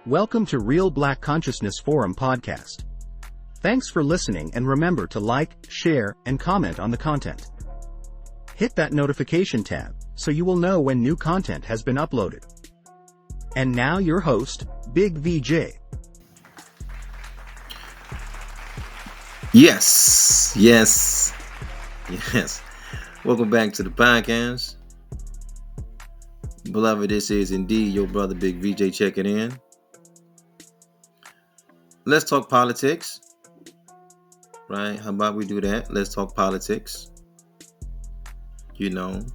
Welcome to Real Black Consciousness Forum podcast. Thanks for listening, and remember to like, share, and comment on the content. Hit that notification tab so you will know when new content has been uploaded. And now your host, Big VJ. Yes. Welcome back to the podcast. Beloved, this is indeed your brother Big VJ checking in. Let's talk politics. Right? How about we do that? Let's talk politics. You know,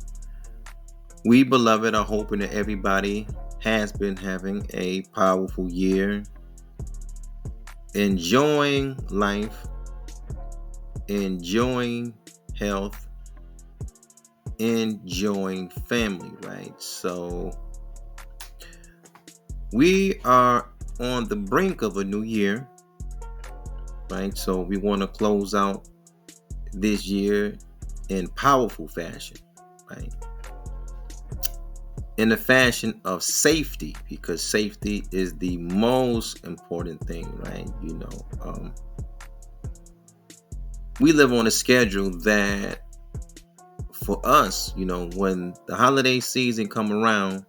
we, beloved, are hoping that everybody has been having a powerful year, enjoying life, enjoying health, enjoying family, right? So we are on the brink of a new year, right? So we want to close out this year in powerful fashion, right? In the fashion of safety, because safety is the most important thing, right? You know, we live on a schedule that for us, you know, when the holiday season come around,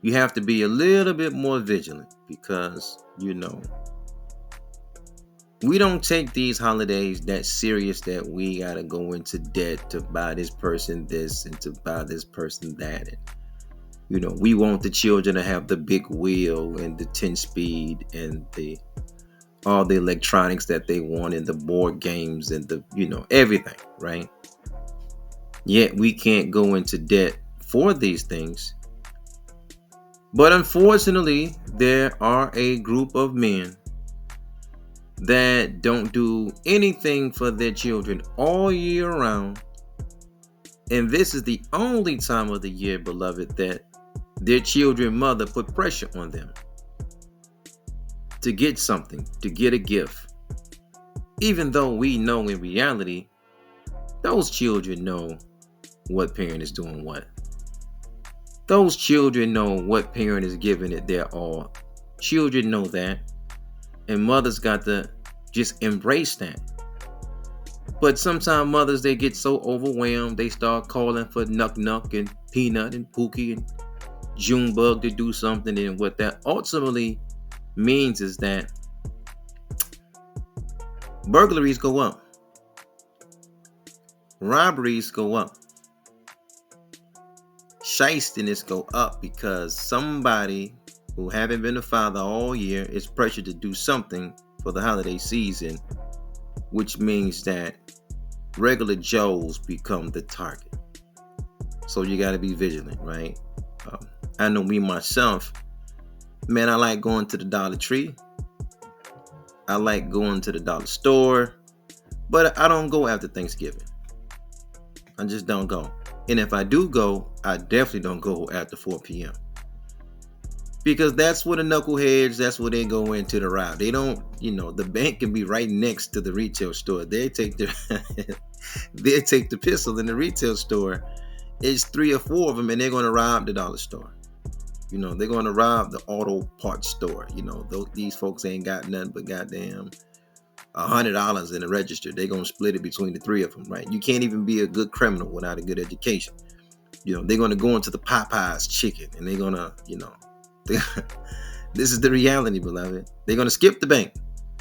you have to be a little bit more vigilant because, you know, we don't take these holidays that serious that we got to go into debt to buy this person this and to buy this person that. And, you know, we want the children to have the big wheel and the 10-speed and all the electronics that they want and the board games and the, you know, everything, right? Yet we can't go into debt for these things. But unfortunately, there are a group of men that don't do anything for their children all year round. And this is the only time of the year, beloved, that their children mother put pressure on them to get something, to get a gift. Even though we know in reality, those children know what parent is doing what. Those children know what parent is giving it their all. Children know that. And mothers got to just embrace that. But sometimes mothers, they get so overwhelmed, they start calling for Nuck and Peanut and Pookie and Junebug to do something. And what that ultimately means is that burglaries go up. Robberies go up. Shystiness go up because somebody who haven't been a father all year is pressured to do something for the holiday season, which means that regular Joes become the target. So you got to be vigilant, right? I know me myself, man, I like going to the Dollar Tree. I like going to the dollar store, but I don't go after Thanksgiving. I just don't go. And if I do go, I definitely don't go after 4 p.m. Because that's where the knuckleheads, that's where they go into the route. They don't, you know, the bank can be right next to the retail store. They take the pistol in the retail store. It's 3 or 4 of them, and they're going to rob the dollar store. You know, they're going to rob the auto parts store. You know, these folks ain't got nothing but goddamn $100 in the register. They're going to split it between the 3 of them, right? You can't even be a good criminal without a good education. You know, they're going to go into the Popeyes chicken, and they're going to, you know, this is the reality, beloved. They're going to skip the bank.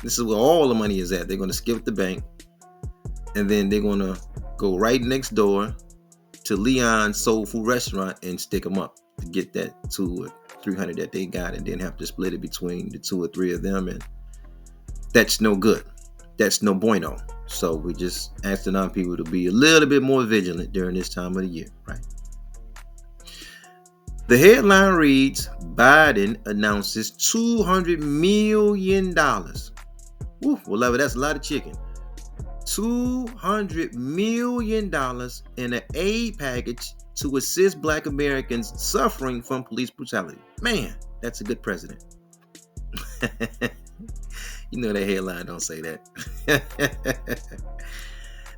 This is where all the money is at. They're going to skip the bank, and then they're going to go right next door to Leon's Soul Food Restaurant and stick them up to get that $200 or $300 that they got, and then have to split it between the 2 or 3 of them, and that's no good. That's no bueno. So we just asking our people to be a little bit more vigilant during this time of the year, right? The headline reads, Biden announces $200 million. Woo, well, love it. That's a lot of chicken. $200 million in an aid package to assist Black Americans suffering from police brutality. Man, that's a good president. You know that headline don't say that.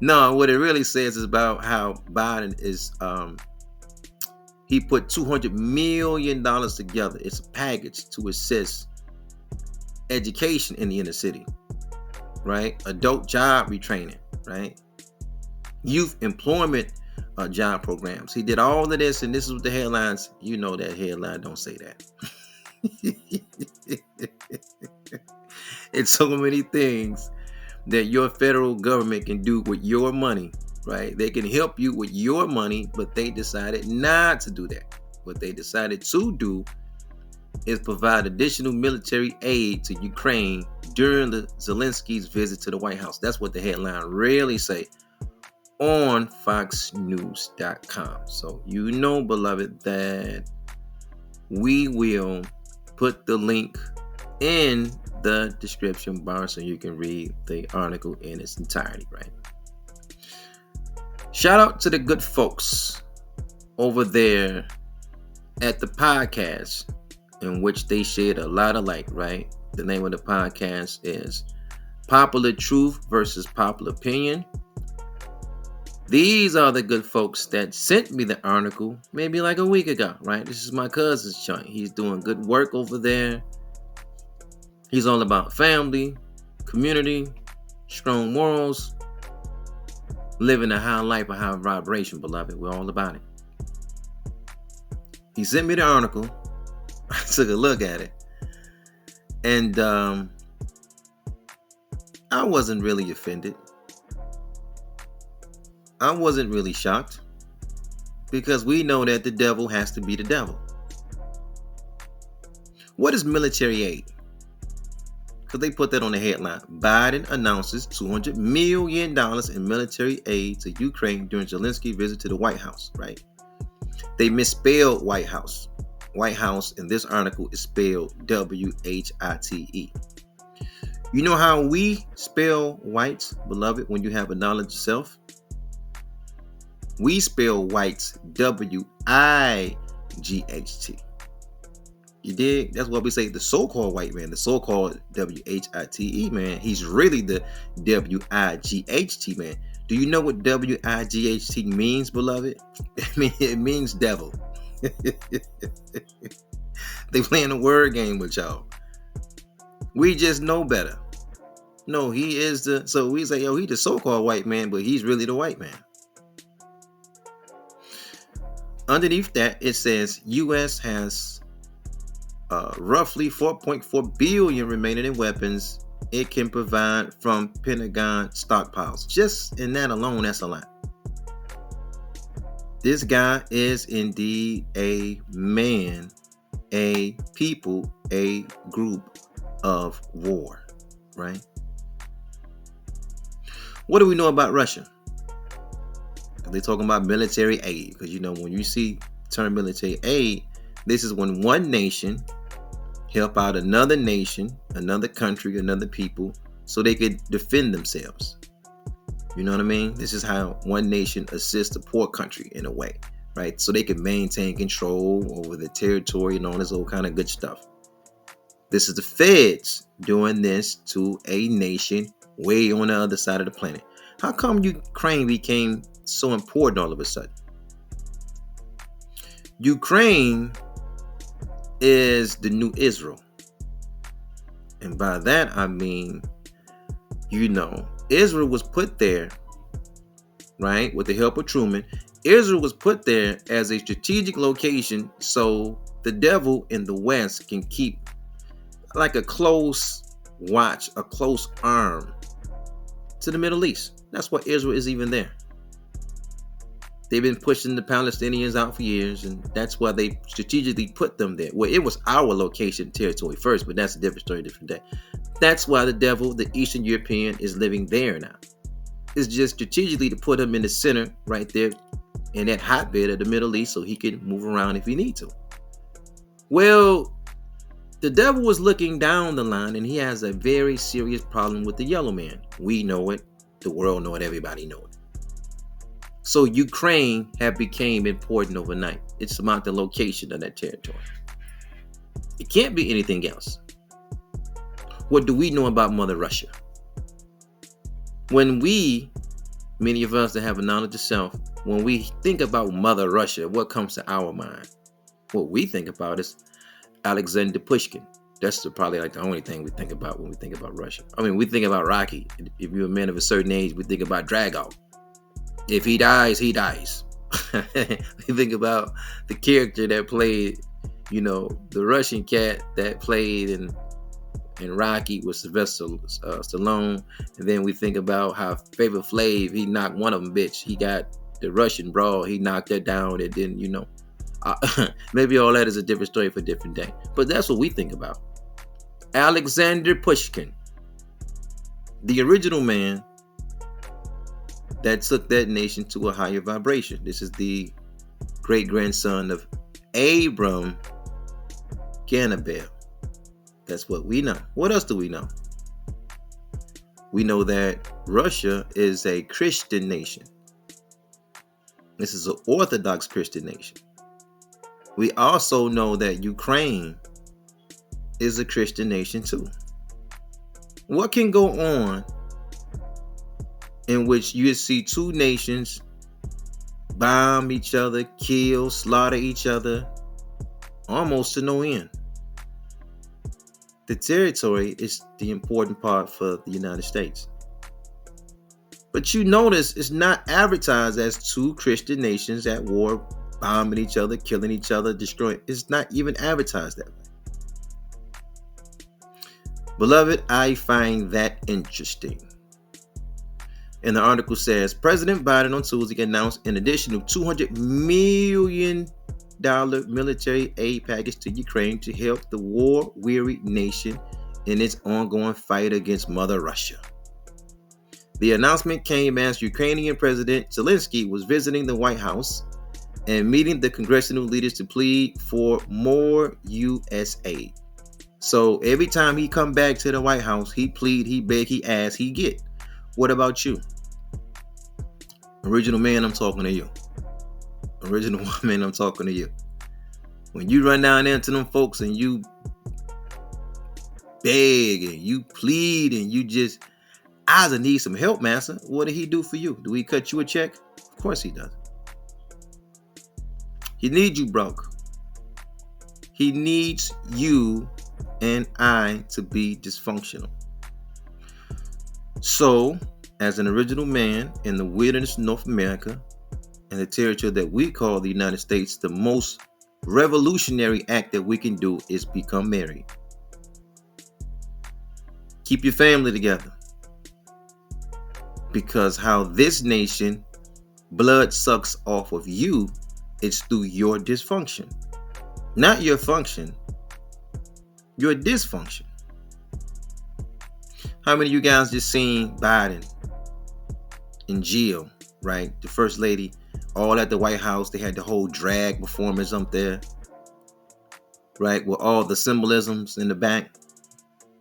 No, what it really says is about how Biden is He put $200 million together. It's a package to assist education in the inner city, right? Adult job retraining, right? Youth employment job programs. He did all of this, and this is what the headlines, you know that headline don't say that. It's so many things that your federal government can do with your money, right? They can help you with your money, but they decided not to do that. What they decided to do is provide additional military aid to Ukraine during the Zelensky's visit to the White House. That's what the headline really say on FoxNews.com. So you know, beloved, that we will put the link in the description bar so you can read the article in its entirety, right? Shout out to the good folks over there at the podcast, in which they shed a lot of light, right? The name of the podcast is Popular Truth versus Popular Opinion. These are the good folks that sent me the article maybe like a week ago, right? This is my cousin's joint. He's doing good work over there. He's all about family, community, strong morals, living a high life, a high vibration, beloved. We're all about it. He sent me the article. I took a look at it. And I wasn't really offended. I wasn't really shocked, because we know that the devil has to be the devil. What is military aid? Because they put that on the headline. Biden announces $200 million in military aid to Ukraine during Zelensky's visit to the White House, right? They misspelled White House. White House in this article is spelled W-H-I-T-E. You know how we spell whites, beloved, when you have a knowledge of self? We spell whites W-I-G-H-T. You dig? That's why we say the so-called white man, the so-called W-H-I-T-E man. He's really the W-I-G-H-T man. Do you know what W-I-G-H-T means, beloved? It means devil. They playing a word game with y'all. We just know better. No, he is the... So we say, yo, he's the so-called white man, but he's really the white man. Underneath that, it says U.S. has roughly $4.4 billion remaining in weapons it can provide from Pentagon stockpiles. Just in that alone, that's a lot. This guy is indeed a man, a people, a group of war, right? What do we know about Russia? They're talking about military aid, because you know when you see the term military aid, this is when one nation help out another nation, another country, another people, so they could defend themselves. You know what I mean? This is how one nation assists a poor country in a way, right? So they can maintain control over the territory and all this old kind of good stuff. This is the feds doing this to a nation way on the other side of the planet. How come Ukraine became so important all of a sudden? Ukraine is the new Israel. And by that, I mean, you know, Israel was put there, right, with the help of Truman. Israel was put there as a strategic location so the devil in the West can keep like a close watch, a close arm to the Middle East. That's why Israel is even there. They've been pushing the Palestinians out for years, and that's why they strategically put them there. Well, it was our location territory first, but that's a different story, different day. That's why the devil, the Eastern European, is living there now. It's just strategically to put him in the center right there in that hotbed of the Middle East so he can move around if he needs to. Well, the devil was looking down the line, and he has a very serious problem with the yellow man. We know it. The world know it. Everybody know it. So Ukraine have became important overnight. It's about the location of that territory. It can't be anything else. What do we know about Mother Russia? When we, many of us that have a knowledge of self, when we think about Mother Russia, what comes to our mind? What we think about is Alexander Pushkin. That's probably like the only thing we think about when we think about Russia. I mean, we think about Rocky. If you're a man of a certain age, we think about Drago. If he dies, he dies. We think about the character that played, the Russian cat that played in Rocky was Sylvester Stallone. And then we think about how Flavor Flav, he knocked one of them, bitch. He got the Russian brawl. He knocked her down, and then, maybe all that is a different story for a different day. But that's what we think about. Alexander Pushkin, the original man that took that nation to a higher vibration. This is the great-grandson of Abram Ganabel. That's what we know. What else do we know? We know that Russia is a Christian nation. This is an Orthodox Christian nation. We also know that Ukraine is a Christian nation too. What can go on in which you see two nations bomb each other, kill, slaughter each other, almost to no end? The territory is the important part for the United States. But you notice it's not advertised as two Christian nations at war, bombing each other, killing each other, destroying. It's not even advertised that way. Beloved, I find that interesting. And the article says, President Biden on Tuesday announced an additional $200 million military aid package to Ukraine to help the war-weary nation in its ongoing fight against Mother Russia. The announcement came as Ukrainian President Zelenskyy was visiting the White House and meeting the congressional leaders to plead for more U.S. aid. So every time he come back to the White House, he plead, he beg, he ask, he get. What about you? Original man, I'm talking to you. Original woman, I'm talking to you. When you run down there to them folks and you beg and you plead and you just, I need some help, master. What did he do for you? Do he cut you a check? Of course he does. He needs you broke. He needs you and I to be dysfunctional. So, as an original man in the wilderness of North America and the territory that we call the United States, the most revolutionary act that we can do is become married. Keep your family together. Because how this nation blood sucks off of you, it's through your dysfunction. Not your function, your dysfunction. How many of you guys just seen Biden in jail, right? The first lady, all at the White House, they had the whole drag performance up there, right? With all the symbolisms in the back.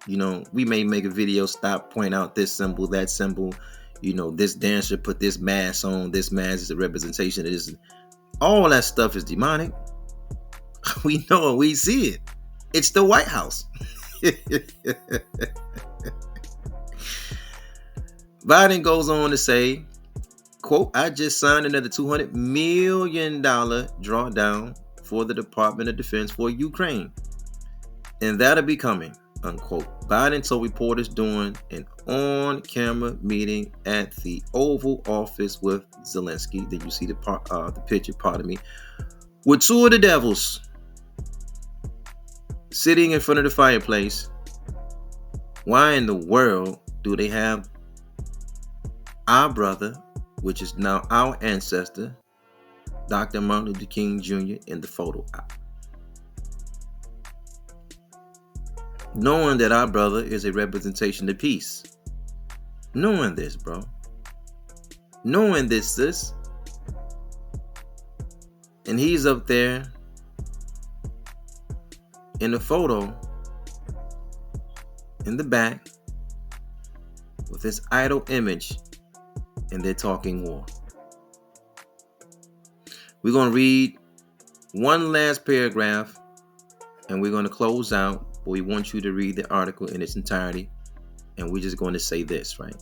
We may make a video, point out this symbol, that symbol. This dancer put this mask on. This mask is a representation of this. All that stuff is demonic. We know it. We see it. It's the White House. Biden goes on to say, quote, I just signed another $200 million drawdown for the Department of Defense for Ukraine. And that'll be coming, unquote. Biden told reporters during an on-camera meeting at the Oval Office with Zelenskyy. Then you see the picture, with two of the devils sitting in front of the fireplace. Why in the world do they have our brother, which is now our ancestor, Dr. Martin Luther King Jr. in the photo op? Knowing that our brother is a representation of peace. Knowing this, bro. Knowing this, sis. And he's up there in the photo in the back with his idol image, and they're talking war. We're going to read one last paragraph and we're going to close out, but we want you to read the article in its entirety. And we're just going to say this, right?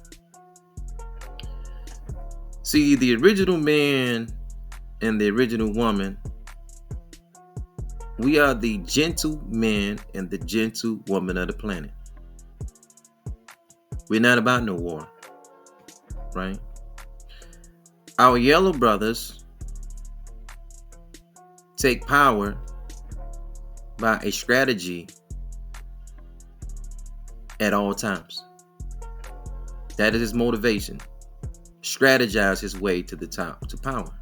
See, the original man and the original woman, we are the gentle man and the gentle woman of the planet. We're not about no war, right? Our yellow brothers take power by a strategy at all times. That is his motivation. Strategize his way to the top, to power.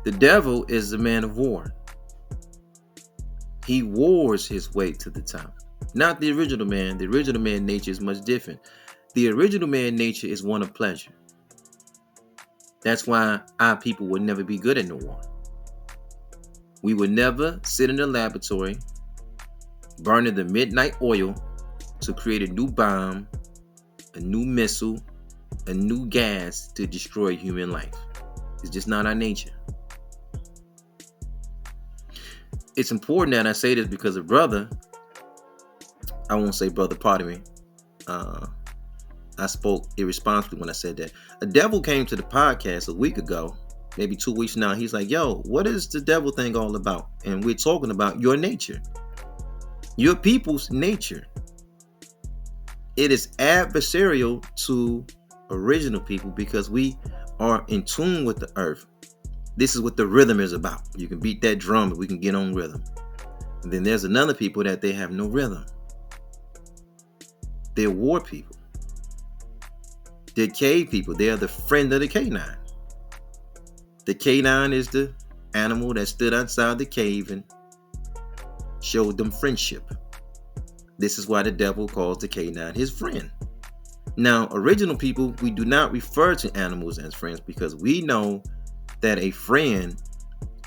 The devil is the man of war. He wars his way to the top. Not the original man. The original man nature is much different. The original man nature is one of pleasure. That's why our people would never be good at no war. We would never sit in a laboratory burning the midnight oil to create a new bomb, a new missile, a new gas to destroy human life. It's just not our nature. It's important that I say this because a brother, I won't say brother, pardon me. I spoke irresponsibly when I said that. A devil came to the podcast a week ago, maybe 2 weeks now. He's like, yo, what is the devil thing all about? And we're talking about your nature, your people's nature. It is adversarial to original people because we are in tune with the earth. This is what the rhythm is about. You can beat that drum and we can get on rhythm. And then there's another people that they have no rhythm. They're war people. They're cave people. They are the friend of the canine. The canine is the animal that stood outside the cave and showed them friendship. This is why the devil calls the canine his friend. Now, original people, we do not refer to animals as friends because we know that a friend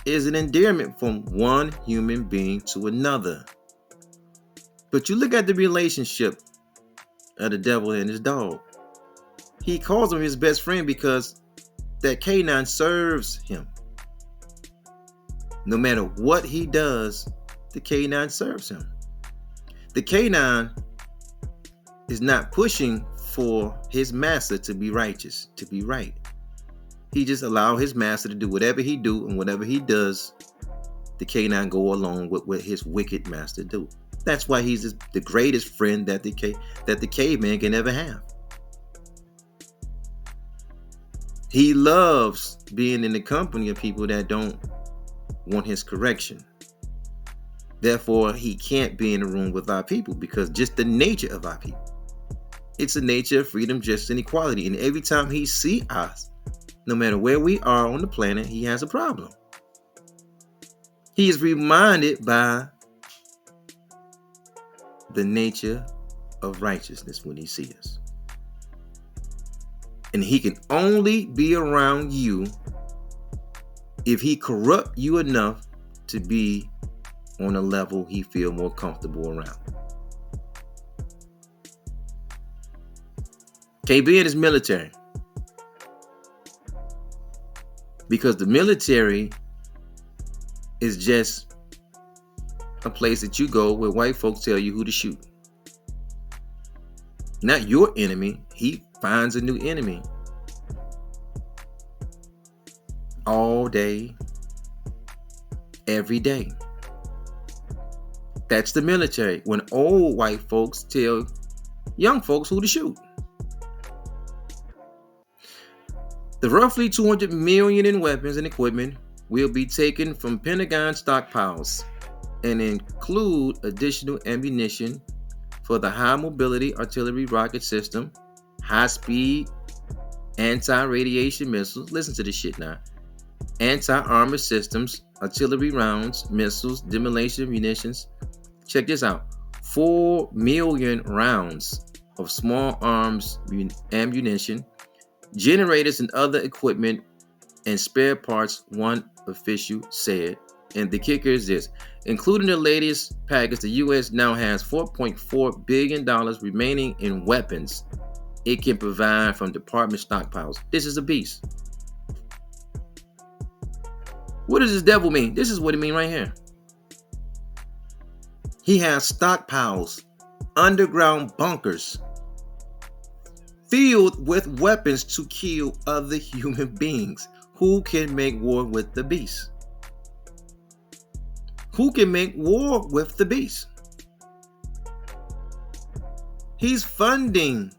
is an endearment from one human being to another. But you look at the relationship of the devil and his dog. He calls him his best friend because that canine serves him. No matter what he does, the canine serves him. The canine is not pushing for his master to be righteous, to be right. He just allow his master to do whatever he do, and whatever he does, the canine go along with what his wicked master do. That's why he's the greatest friend that the caveman can ever have. He loves being in the company of people that don't want his correction. Therefore, he can't be in a room with our people because just the nature of our people. It's a nature of freedom, justice, and equality. And every time he sees us, no matter where we are on the planet, he has a problem. He is reminded by the nature of righteousness when he sees us. And he can only be around you if he corrupt you enough to be on a level he feel more comfortable around. Can't be in his military. Because the military is just a place that you go where white folks tell you who to shoot. Not your enemy. He finds a new enemy. All day, every day. That's the military. When old white folks tell young folks who to shoot. The roughly $200 million in weapons and equipment will be taken from Pentagon stockpiles and include additional ammunition for the high mobility artillery rocket system, high speed anti-radiation missiles. Listen to this shit now. Anti-armor systems, artillery rounds, missiles, demolition munitions. Check this out. 4 million rounds of small arms ammunition, generators and other equipment and spare parts, one official said. And the kicker is this: including the latest package, the U.S. now has $4.4 billion remaining in weapons it can provide from department stockpiles. This is a beast. What does this devil mean? This is what it means right here. He has stockpiles, underground bunkers filled with weapons to kill other human beings. Who can make war with the beast? Who can make war with the beast? He's funding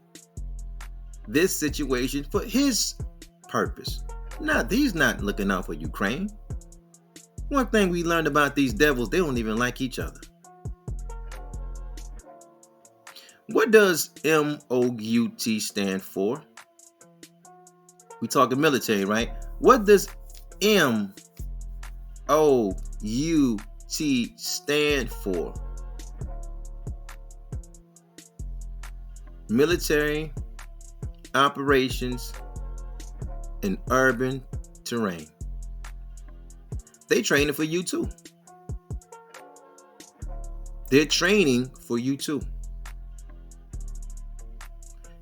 this situation for his purpose. He's not looking out for Ukraine. One thing we learned about these devils, they don't even like each other. What does MOUT stand for? We talking military, right? What does MOUT stand for? Military operations in urban terrain. They training for you too. They're training for you too.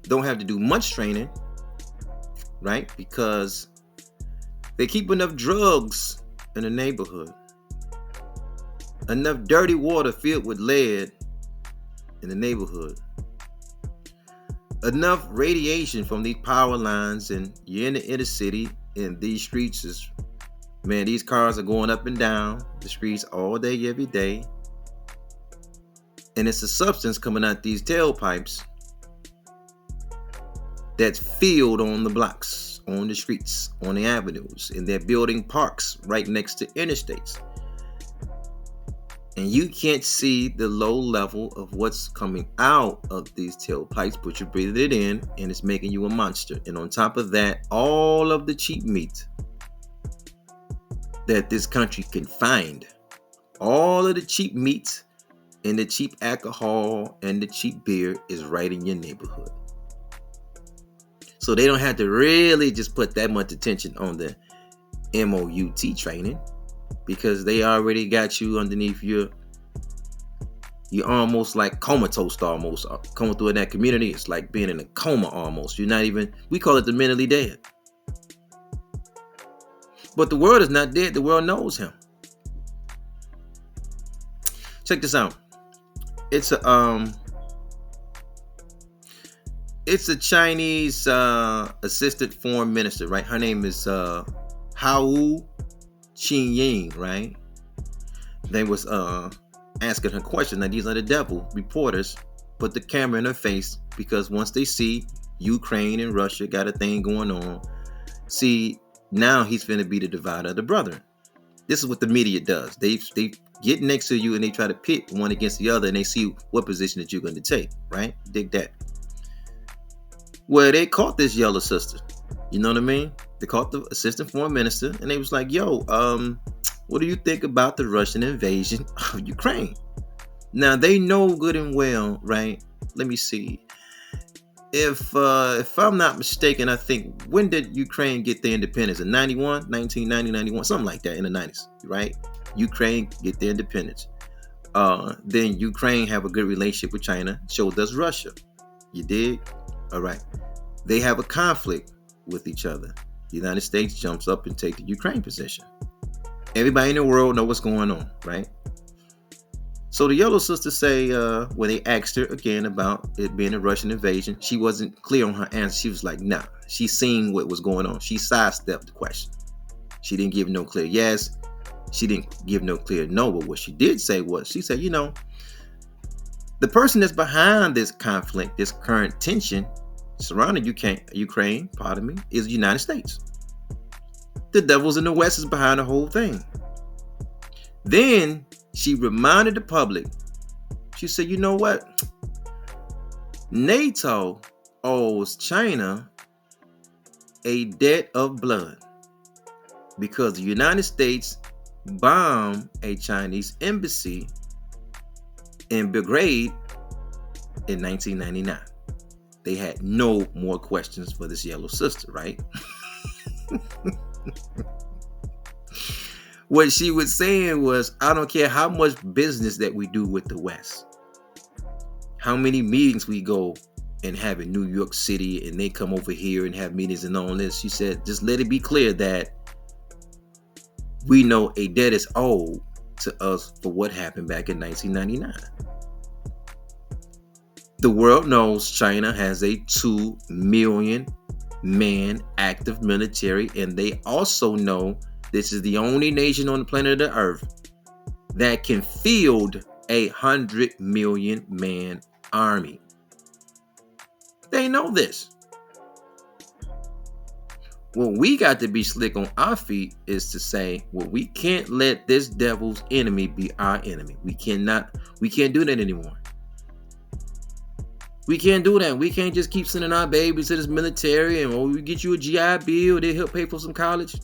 Don't have to do much training, right? Because they keep enough drugs in the neighborhood, enough dirty water filled with lead in the neighborhood, enough radiation from these power lines, and you're in the inner city, and these streets is, man, these cars are going up and down the streets all day, every day, and it's a substance coming out these tailpipes that's filled on the blocks, on the streets, on the avenues, and they're building parks right next to interstates. And you can't see the low level of what's coming out of these tailpipes, but you're breathing it in, and it's making you a monster. And on top of that, all of the cheap meat that this country can find, all of the cheap meat and the cheap alcohol and the cheap beer is right in your neighborhood. So they don't have to really just put that much attention on the MOUT training, because they already got you underneath you're almost like comatose, almost coming through in that community. It's like being in a coma almost. You're not even, we call it the mentally dead. But the world is not dead. The world knows him. Check this out. It's a Chinese assistant foreign minister, right? Her name is Hao Qingying, right? They was asking her questions. Now, these are the devil reporters. Put the camera in her face, because once they see Ukraine and Russia got a thing going on, see, now he's finna be the divider of the brethren. This is what the media does. They get next to you and they try to pit one against the other, and they see what position that you're going to take, right? Dig that. Well, they caught this yellow sister. You know what I mean? They caught the assistant foreign minister, and they was like, yo, what do you think about the Russian invasion of Ukraine? Now, they know good and well, right? Let me see. If I'm not mistaken, I think, when did Ukraine get their independence? In 1990, 91, something like that, in the 90s, right? Ukraine get their independence. Then Ukraine have a good relationship with China. So does Russia. You dig? All right. They have a conflict with each other. The United States jumps up and take the Ukraine position. Everybody in the world know what's going on, right? So the yellow sister say, when they asked her again about it being a Russian invasion, she wasn't clear on her answer. She was like, nah, she seen what was going on. She sidestepped the question. She didn't give no clear yes. She didn't give no clear no. But what she did say was, she said, the person that's behind this conflict, this current tension surrounding Ukraine, is the United States. The devils in the West is behind the whole thing. Then she reminded the public, she said, you know what? NATO owes China a debt of blood because the United States bombed a Chinese embassy in Belgrade in 1999. They had no more questions for this yellow sister, right? What she was saying was, I don't care how much business that we do with the West, how many meetings we go and have in New York City, and they come over here and have meetings and all this. She said, just let it be clear that we know a debt is owed to us for what happened back in 1999. The world knows China has a 2 million man active military, and they also know this is the only nation on the planet of the earth that can field 100 million man army. They know this. What we got to be slick on our feet is to say, well, we can't let this devil's enemy be our enemy. We can't do that anymore. We can't do that. We can't just keep sending our babies to this military and we get you a GI Bill, they help pay for some college.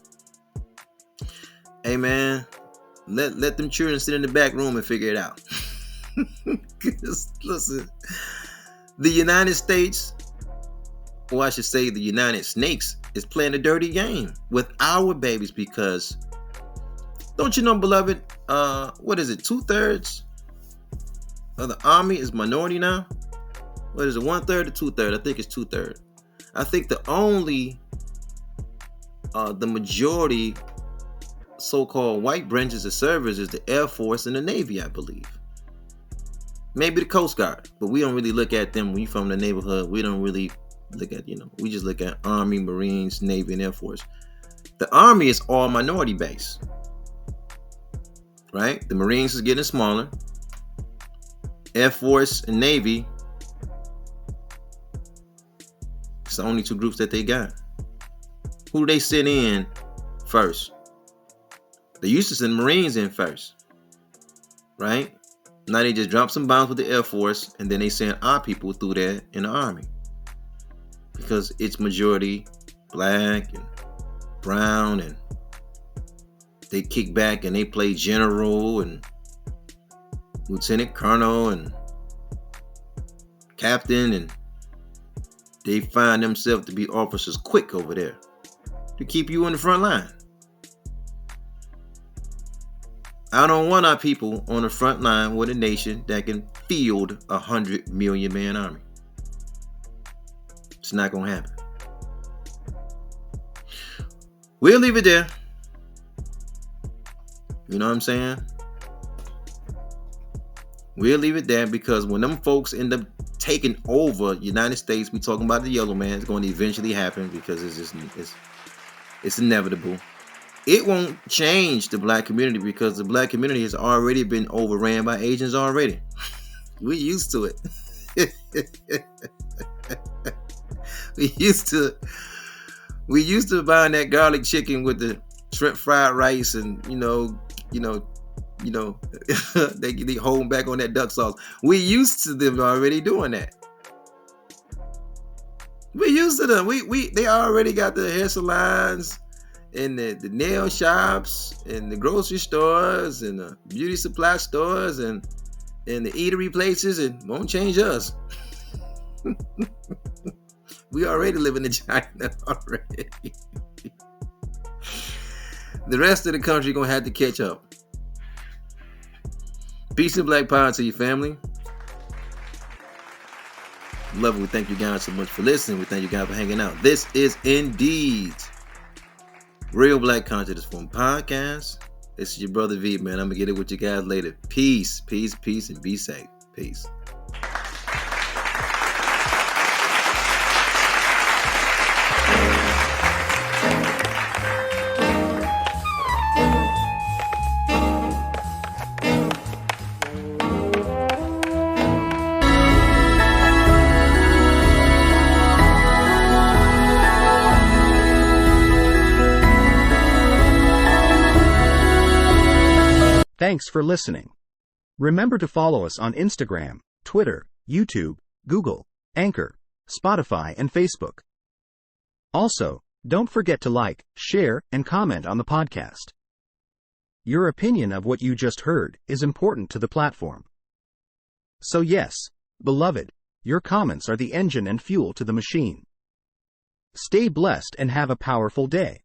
Hey man, let them children sit in the back room and figure it out. Listen, the United States, or I should say the United Snakes, is playing a dirty game with our babies because, don't you know, beloved, what is it, 2/3 of the army is minority now? What is it, 1/3 or 2/3? I think it's 2/3. I think the majority so-called white branches of service is the Air Force and the Navy, I believe. Maybe the Coast Guard, but we don't really look at them. When you're from the neighborhood, we don't really look at, we just look at Army, Marines, Navy, and Air Force. The Army is all minority based, right? The Marines is getting smaller. Air Force and Navy, it's the only two groups that they got. Who do they send in first? They used to send Marines in first, right? Now they just drop some bombs with the Air Force, and then they send our people through there in the Army. Because it's majority black and brown, and they kick back and they play general and lieutenant colonel and captain, and they find themselves to be officers quick over there to keep you on the front line. I don't want our people on the front line with a nation that can field 100 million man army. It's not gonna happen. We'll leave it there. You know what I'm saying? We'll leave it there, because when them folks end up taking over United States, we talking about the yellow man, it's going to eventually happen, because it's inevitable. It won't change the black community, because the black community has already been overran by Asians already. We used to it. We used to buying that garlic chicken with the shrimp fried rice, and they hold back on that duck sauce. We used to them already doing that. We used to them. They already got the hair salons and the nail shops and the grocery stores and the beauty supply stores and the eatery places. It won't change us. We already living in China already. The rest of the country gonna have to catch up. Peace and black power to your family. Love it. We thank you guys so much for listening. We thank you guys for hanging out. This is indeed Real Black Consciousness Forum Podcast. This is your brother V, man. I'm gonna get it with you guys later. Peace, peace, peace, and be safe. Peace. Thanks for listening. Remember to follow us on Instagram, Twitter, YouTube, Google, Anchor, Spotify, and Facebook. Also, don't forget to like, share, and comment on the podcast. Your opinion of what you just heard is important to the platform. So yes, beloved, your comments are the engine and fuel to the machine. Stay blessed and have a powerful day.